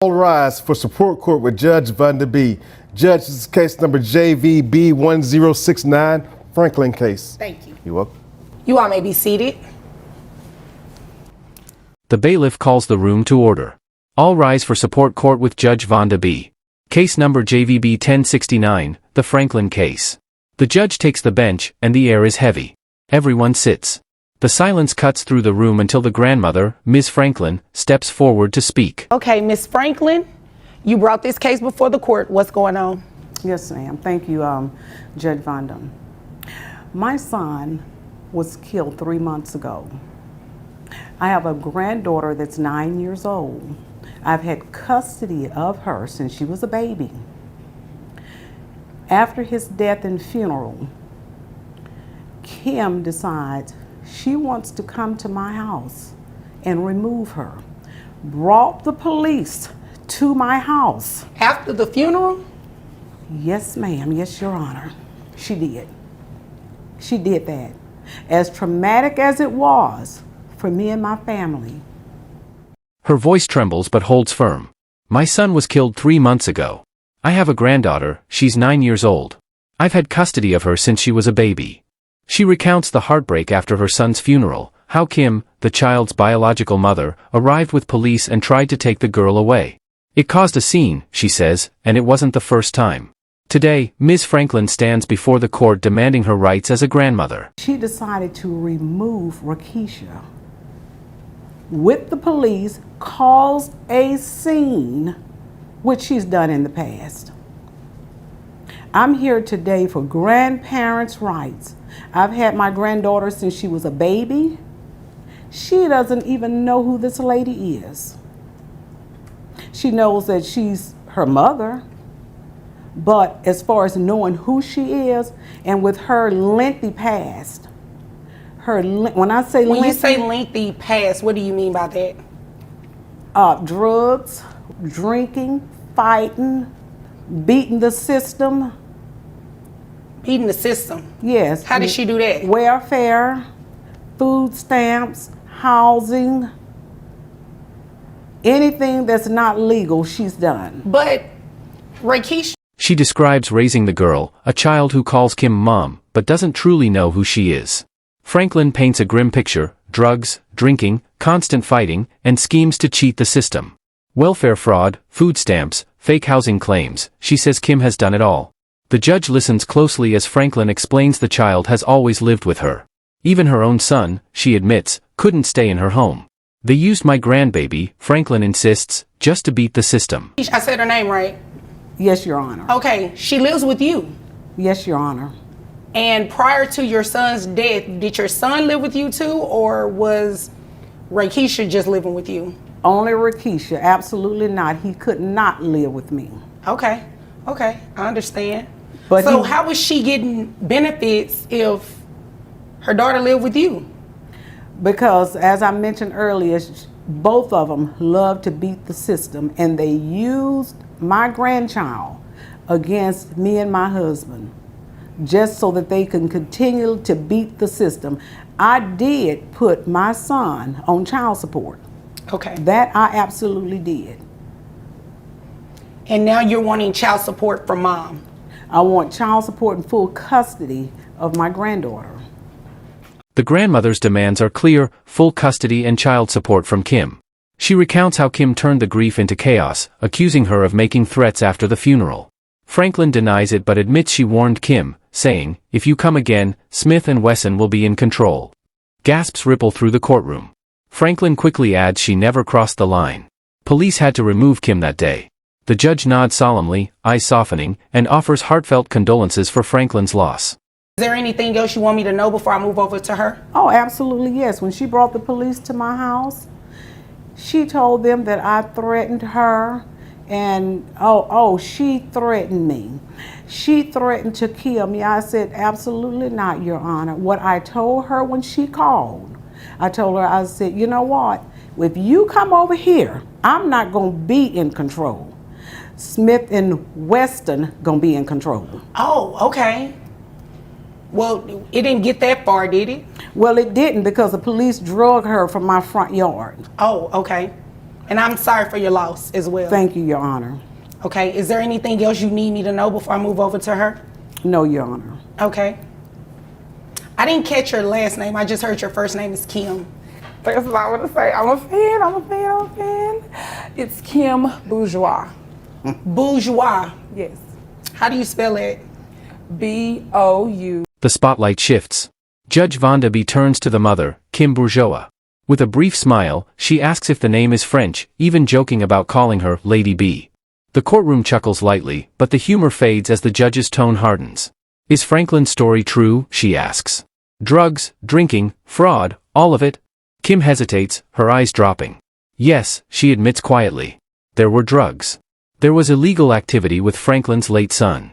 All rise for support court with Judge Vanda B. Judge, this is case number JVB 1069, Franklin case. Thank you. You're welcome. You all may be seated. The bailiff calls the room to order. All rise for support court with Judge Vanda B. Case number JVB 1069, the Franklin case. The judge takes the bench, and the air is heavy. Everyone sits. The silence cuts through the room until the grandmother, Ms. Franklin, steps forward to speak. Okay, Miss Franklin, you brought this case before the court. What's going on? Yes, ma'am. Thank you, Judge Vanda. My son was killed 3 months ago. I have a granddaughter that's 9 years old. I've had custody of her since she was a baby. After his death and funeral, Kim decides she wants to come to my house and remove her. Brought the police to my house. After the funeral? Yes, ma'am. Yes, Your Honor. She did. She did that. As traumatic as it was for me and my family. Her voice trembles but holds firm. My son was killed 3 months ago. I have a granddaughter, she's 9 years old. I've had custody of her since she was a baby. She recounts the heartbreak after her son's funeral, how Kim, the child's biological mother, arrived with police and tried to take the girl away. It caused a scene, she says, and it wasn't the first time. Today, Ms. Franklin stands before the court demanding her rights as a grandmother. She decided to remove Rakisha with the police, caused a scene, which she's done in the past. I'm here today for grandparents' rights. I've had my granddaughter since she was a baby. She doesn't even know who this lady is. She knows that she's her mother, but as far as knowing who she is, and with her lengthy past, when I say When lengthy, you say lengthy past, what do you mean by that? drugs, drinking, fighting, beating the system. Beating the system? Yes. How did she do that? Welfare, food stamps, housing, anything that's not legal, she's done. But Rakisha. She describes raising the girl, a child who calls Kim mom, but doesn't truly know who she is. Franklin paints a grim picture: drugs, drinking, constant fighting, and schemes to cheat the system. Welfare fraud, food stamps, fake housing claims. She says Kim has done it all. The judge listens closely as Franklin explains the child has always lived with her. Even her own son, she admits, couldn't stay in her home. They used my grandbaby, Franklin insists, just to beat the system. I said her name right? Yes, Your Honor. Okay, she lives with you. Yes, Your Honor. And prior to your son's death, did your son live with you too, or was Rakisha just living with you? Only Rakisha, absolutely not. He could not live with me. Okay, I understand. But so how was she getting benefits if her daughter lived with you? Because, as I mentioned earlier, both of them love to beat the system, and they used my grandchild against me and my husband, just so that they can continue to beat the system. I did put my son on child support. Okay. That I absolutely did. And now you're wanting child support from mom? I want child support and full custody of my granddaughter. The grandmother's demands are clear: full custody and child support from Kim. She recounts how Kim turned the grief into chaos, accusing her of making threats after the funeral. Franklin denies it but admits she warned Kim, saying, "If you come again, Smith and Wesson will be in control." Gasps ripple through the courtroom. Franklin quickly adds she never crossed the line. Police had to remove Kim that day. The judge nods solemnly, eyes softening, and offers heartfelt condolences for Franklin's loss. Is there anything else you want me to know before I move over to her? Oh, absolutely, yes. When she brought the police to my house, she told them that I threatened her, and she threatened me. She threatened to kill me. I said, absolutely not, Your Honor. What I told her when she called, I said, you know what? If you come over here, I'm not going to be in control. Smith and Weston going to be in control. Oh, okay. Well, it didn't get that far, did it? Well, it didn't, because the police drug her from my front yard. Oh, okay. And I'm sorry for your loss as well. Thank you, Your Honor. Okay, is there anything else you need me to know before I move over to her? No, Your Honor. Okay. I didn't catch your last name. I just heard your first name is Kim. That's what I want to say. I'm a fan. It's Kim Bourgeois. Bourgeois. Yes. How do you spell it? B-O-U. The spotlight shifts. Judge Vonda B turns to the mother, Kim Bourgeois. With a brief smile, she asks if the name is French, even joking about calling her Lady B. The courtroom chuckles lightly, but the humor fades as the judge's tone hardens. Is Franklin's story true? She asks. Drugs, drinking, fraud, all of it? Kim hesitates, her eyes dropping. Yes, she admits quietly. There were drugs. There was illegal activity with Franklin's late son.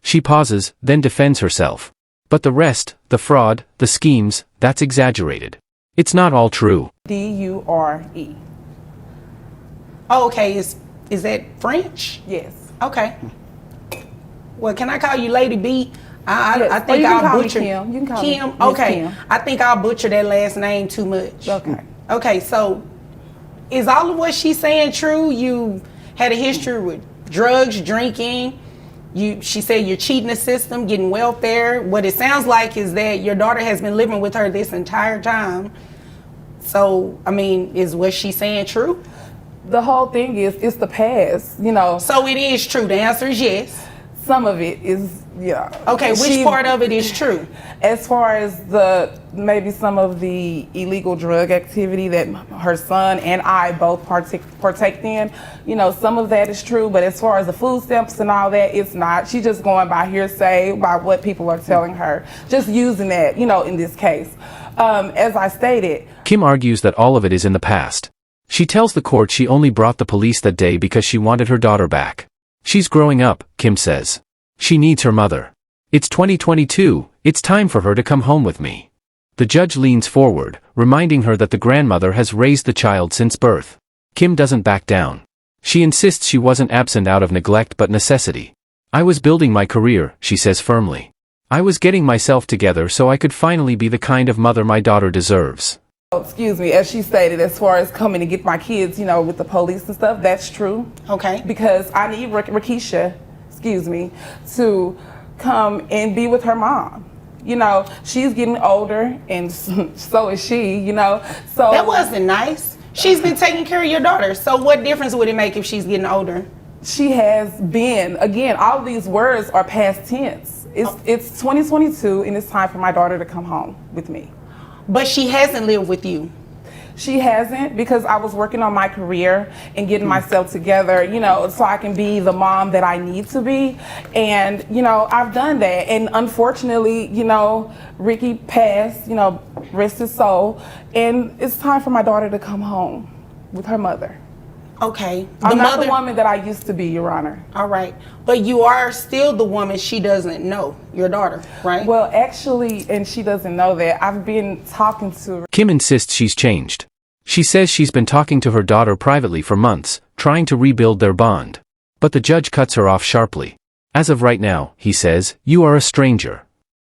She pauses, then defends herself. But the rest, the fraud, the schemes, that's exaggerated. It's not all true. D-U-R-E. Oh, okay. Is that French? Yes. Okay. Well, can I call you Lady B? Yes. I Or think you can I'll call me butcher Kim. You can call me Kim. Miss Okay. Kim. I think I'll butcher that last name too much. Okay. Okay. So, is all of what she's saying true? You had a history with drugs, drinking. She said you're cheating the system, getting welfare. What it sounds like is that your daughter has been living with her this entire time. So, I mean, is what she's saying true? The whole thing is, it's the past, you know. So it is true. The answer is yes. Some of it is, yeah. Okay, which part of it is true? As far as maybe some of the illegal drug activity that her son and I both partake in, you know, some of that is true, but as far as the food stamps and all that, it's not. She's just going by hearsay, by what people are telling her, just using that, you know, in this case. As I stated, Kim argues that all of it is in the past. She tells the court she only brought the police that day because she wanted her daughter back. She's growing up, Kim says. She needs her mother. It's 2022, it's time for her to come home with me. The judge leans forward, reminding her that the grandmother has raised the child since birth. Kim doesn't back down. She insists she wasn't absent out of neglect but necessity. I was building my career, she says firmly. I was getting myself together so I could finally be the kind of mother my daughter deserves. excuse me, as she stated, as far as coming to get my kids, you know, with the police and stuff, that's true. Okay. Because I need Rakisha, to come and be with her mom. You know, she's getting older, and so is she, you know. So That wasn't nice. She's been taking care of your daughter. So what difference would it make if she's getting older? she has been, again, all of these words are past tense. It's 2022, and it's time for my daughter to come home with me. But she hasn't lived with you. She hasn't, because I was working on my career and getting myself together, you know, so I can be the mom that I need to be. And, you know, I've done that. And unfortunately, you know, Ricky passed, you know, rest his soul. And it's time for my daughter to come home with her mother. Okay. I'm not the woman that I used to be, Your Honor. All right. But you are still the woman she doesn't know, your daughter, right? Well, actually, and she doesn't know that, I've been talking to her. Kim insists she's changed. She says she's been talking to her daughter privately for months, trying to rebuild their bond. But the judge cuts her off sharply. As of right now, he says, you are a stranger.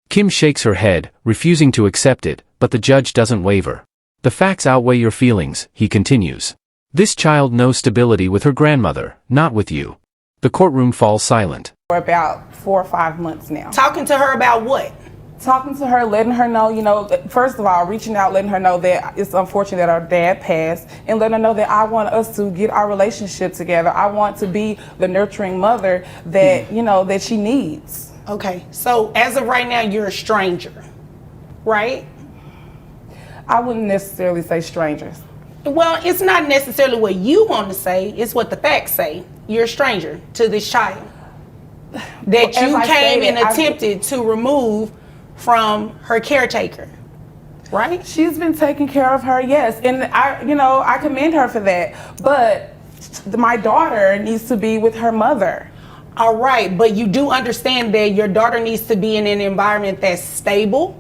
Kim shakes her head, refusing to accept it, but the judge doesn't waver. The facts outweigh your feelings, he continues. This child knows stability with her grandmother, not with you. The courtroom falls silent. For about 4 or 5 months now. Talking to her about what? Talking to her, letting her know, you know, first of all, reaching out, letting her know that it's unfortunate that our dad passed, and letting her know that I want us to get our relationship together. I want to be the nurturing mother that, you know, that she needs. Okay. So as of right now, you're a stranger, right? I wouldn't necessarily say strangers. Well, it's not necessarily what you want to say. It's what the facts say. You're a stranger to this child that As you I came stated, and attempted to remove from her caretaker, right? She's been taking care of her, yes, and I commend her for that. But my daughter needs to be with her mother. All right, but you do understand that your daughter needs to be in an environment that's stable,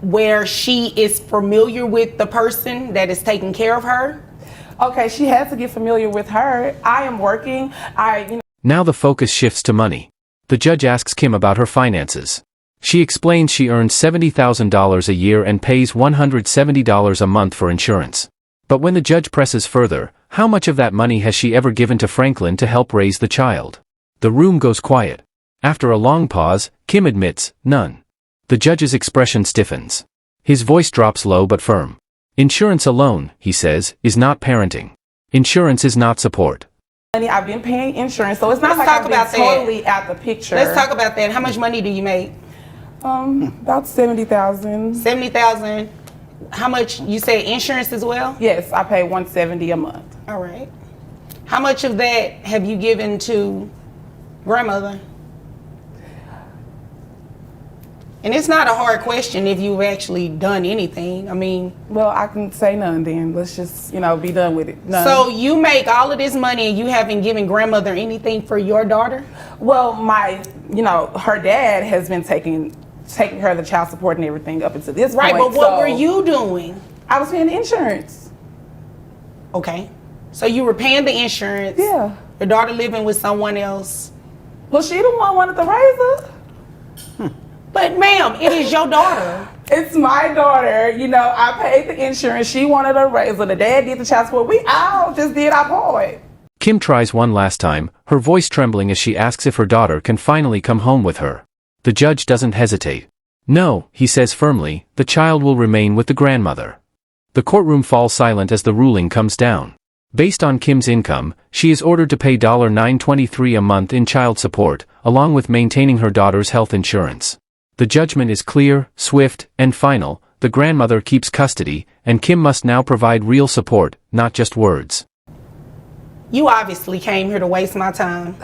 where she is familiar with the person that is taking care of her. Okay, she has to get familiar with her. I am working. Now the focus shifts to money. The judge asks Kim about her finances. She explains she earns $70,000 a year and pays $170 a month for insurance. But when the judge presses further, how much of that money has she ever given to Franklin to help raise the child? The room goes quiet. After a long pause, Kim admits, none. The judge's expression stiffens. His voice drops low but firm. Insurance alone, he says, is not parenting. Insurance is not support. Money, I've been paying insurance, so it's not Let's like talk I've about been that. totally out the picture. Let's talk about that. How much money do you make? About 70,000. 70,000. How much, you said insurance as well? Yes, I pay 170 a month. All right. How much of that have you given to grandmother? And it's not a hard question if you've actually done anything. I mean, Well, I can say none then. Let's just, be done with it. None. so you make all of this money and you haven't given grandmother anything for your daughter? Well, her dad has been taking care of the child support and everything up until this Right, point. but what so were you doing? I was paying the insurance. Okay. So you were paying the insurance. Yeah. Your daughter living with someone else. Well, she the one wanted to raise her. But ma'am, it is your daughter. It's my daughter. I paid the insurance. She wanted a raise her. The dad did the child support. We all just did our part. Kim tries one last time, her voice trembling as she asks if her daughter can finally come home with her. The judge doesn't hesitate. No, he says firmly, the child will remain with the grandmother. The courtroom falls silent as the ruling comes down. Based on Kim's income, she is ordered to pay $923 a month in child support, along with maintaining her daughter's health insurance. The judgment is clear, swift, and final. The grandmother keeps custody, and Kim must now provide real support, not just words. You obviously came here to waste my time.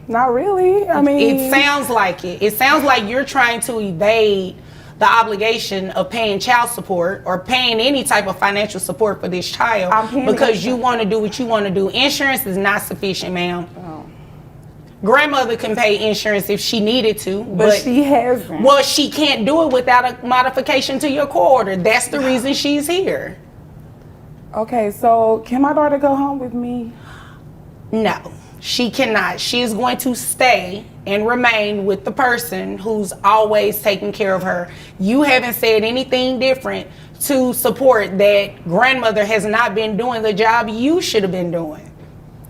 Not really. It sounds like it. It sounds like you're trying to evade the obligation of paying child support or paying any type of financial support for this child I'm paying because you want to do what you want to do. Insurance is not sufficient, ma'am. Grandmother can pay insurance if she needed to, but she hasn't. Well, she can't do it without a modification to your court order. That's the reason she's here. Okay, so can my daughter go home with me? No, she cannot. She is going to stay and remain with the person who's always taking care of her. You haven't said anything different to support that grandmother has not been doing the job you should have been doing.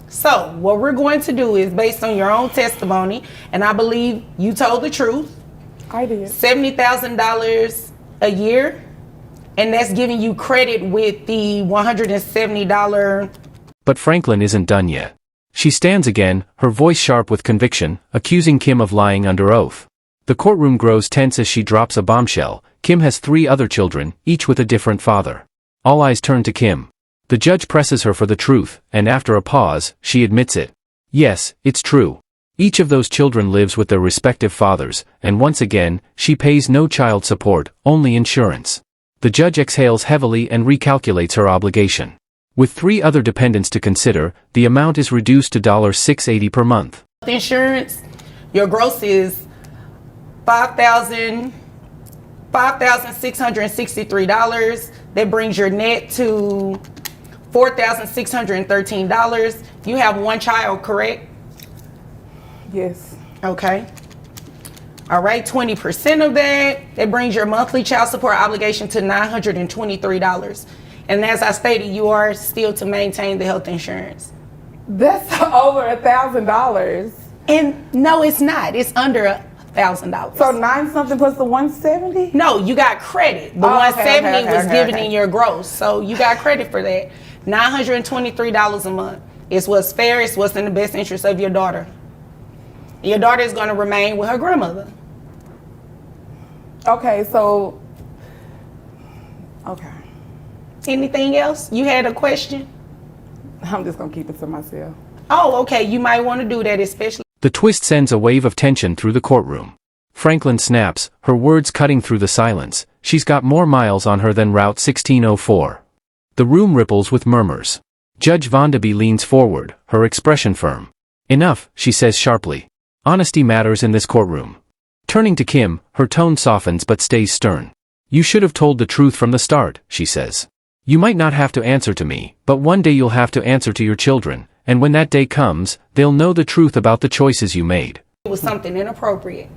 So what we're going to do is based on your own testimony, and I believe you told the truth. I did. $70,000 a year, and that's giving you credit with the $170. But Franklin isn't done yet. She stands again, her voice sharp with conviction, accusing Kim of lying under oath. The courtroom grows tense as she drops a bombshell. Kim has 3 other children, each with a different father. All eyes turn to Kim. The judge presses her for the truth, and after a pause, she admits it. Yes, it's true. Each of those children lives with their respective fathers, and once again, she pays no child support, only insurance. The judge exhales heavily and recalculates her obligation. With 3 other dependents to consider, the amount is reduced to $680 per month. Insurance, your gross is $5,663. That brings your net to $4,613. You have 1 child, correct? Yes. Okay. All right, 20% of that brings your monthly child support obligation to $923. And as I stated, you are still to maintain the health insurance. That's over $1,000. And no, it's not. It's under $1,000. So 9 something plus the 170? No, you got credit. The Oh, okay, 170 okay, was okay, given okay. in your gross. So you got credit for that. $923 a month. It's what's fair. It's what's in the best interest of your daughter. Your daughter is going to remain with her grandmother. Okay, so, okay. Anything else? You had a question? I'm just gonna keep it to myself. Oh, okay. You might want to do that, especially. The twist sends a wave of tension through the courtroom. Franklin snaps, her words cutting through the silence. She's got more miles on her than Route 1604. The room ripples with murmurs. Judge Vondaby leans forward, her expression firm. Enough, she says sharply. Honesty matters in this courtroom. Turning to Kim, her tone softens but stays stern. You should have told the truth from the start, she says. You might not have to answer to me, but one day you'll have to answer to your children, and when that day comes, they'll know the truth about the choices you made. It was something inappropriate.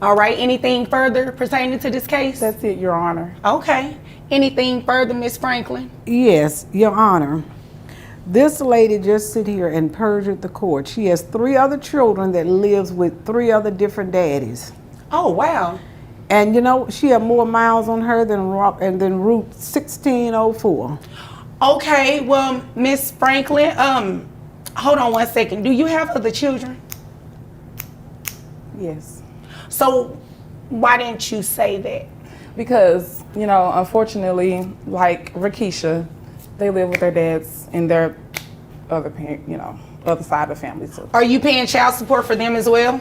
All right. Anything further pertaining to this case? That's it, Your Honor. Okay. Anything further, Miss Franklin? Yes, Your Honor. This lady just sit here and perjured the court. She has 3 other children that lives with 3 other different daddies. Oh, wow. And you know, she had more miles on her than Route 1604. Okay, well, Miss Franklin, hold on one second. Do you have other children? Yes. So why didn't you say that? Because, you know, unfortunately, like Rakisha, they live with their dads and their other parent, you know, other side of the family too. Are you paying child support for them as well?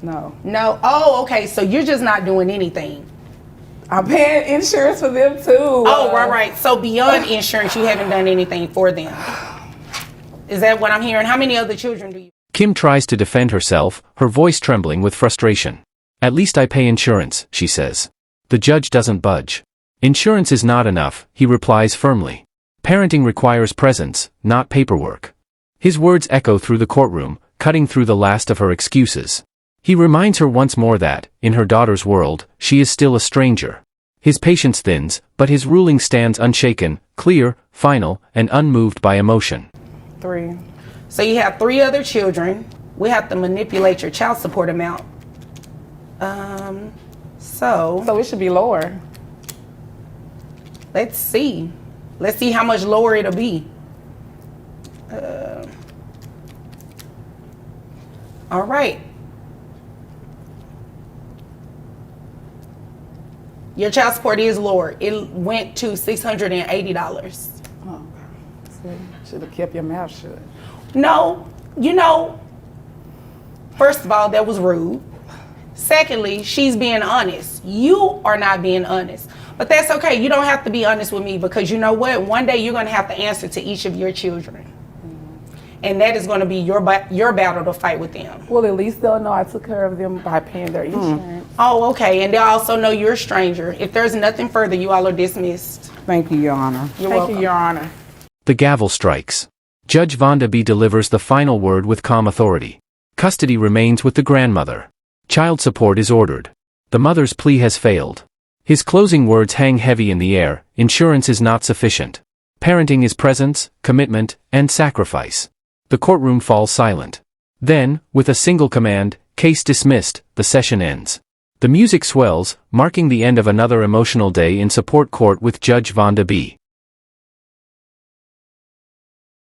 No. No. Oh, okay. So you're just not doing anything. I'm paying insurance for them too. Oh, right. So beyond insurance, you haven't done anything for them. Is that what I'm hearing? How many other children do you? Kim tries to defend herself, her voice trembling with frustration. At least I pay insurance, she says. The judge doesn't budge. Insurance is not enough, he replies firmly. Parenting requires presence, not paperwork. His words echo through the courtroom, cutting through the last of her excuses. He reminds her once more that, in her daughter's world, she is still a stranger. His patience thins, but his ruling stands unshaken, clear, final, and unmoved by emotion. 3. So you have 3 other children. We have to manipulate your child support amount. So it should be lower. Let's see. Let's see how much lower it'll be. All right. Your child support is lower. It went to $680. Oh, should have kept your mouth shut. No, you know, first of all, that was rude. Secondly, she's being honest. You are not being honest. But that's okay. You don't have to be honest with me because you know what? One day you're going to have to answer to each of your children. And that is going to be your battle to fight with them. Well, at least they'll know I took care of them by paying their insurance. Oh, okay. And they'll also know you're a stranger. If there's nothing further, you all are dismissed. Thank you, Your Honor. You're Thank welcome. you, Your Honor. The gavel strikes. Judge Vonda B. delivers the final word with calm authority. Custody remains with the grandmother. Child support is ordered. The mother's plea has failed. His closing words hang heavy in the air. Insurance is not sufficient. Parenting is presence, commitment, and sacrifice. The courtroom falls silent. Then, with a single command, case dismissed, the session ends. The music swells, marking the end of another emotional day in support court with Judge Vonda B.